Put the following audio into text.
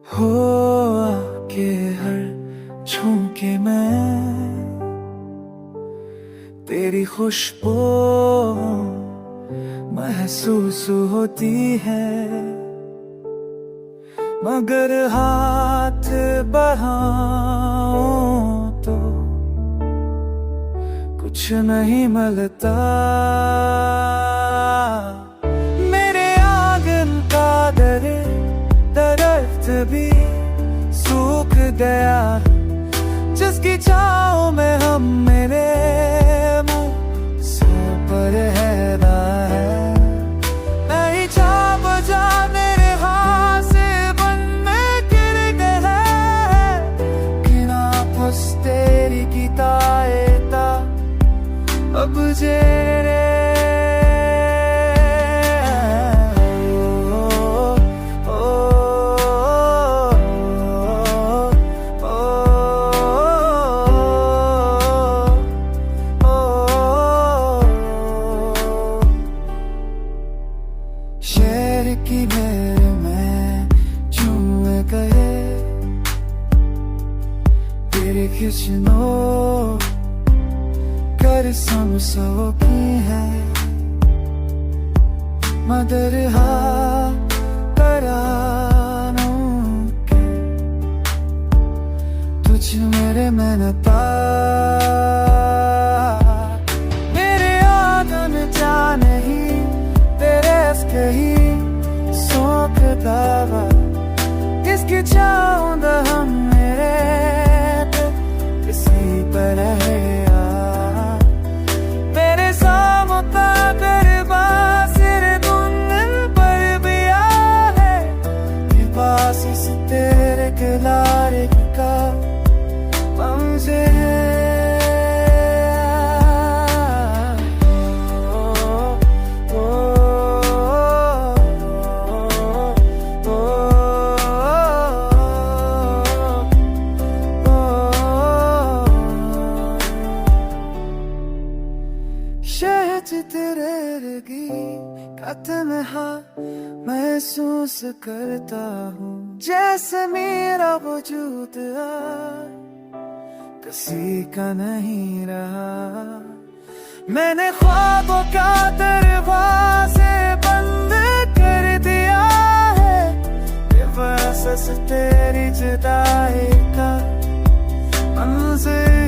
हो के हर झोंके में तेरी खुशबू महसूस होती है, मगर हाथ बढ़ाऊं तो कुछ नहीं मिलता। मेरे आंगन का दरख्त भी सूख गया, जिसकी छाँव में हम मेरे मुँह से परहेरा है। नहीं छाप जा मेरे हाथ से बन में गिर गया है, गिना फस तेरी की ताएता अब जेरे शहर की मेरे में छुए गए तेरे खिचनों कर समसो की है, मदर करानों के तुझ मेरे मेहनता। मेरे आदम जा नहीं तेरे इसके ही सौंप दावा, किसकी चाहूँगा हम मेरे पे किसी पर है मेरे सामता दरबा सिर दुंगन पर भी है, पास इस तेरे किनारे का मंज़िल शहद तेरे की तन्हा महसूस करता हूँ, जैसे मेरा वजूद किसी का नहीं रहा। मैंने ख्वाबों का दरवाजे बंद कर दिया है, बेवस तेरी जुदाई का मंज़िल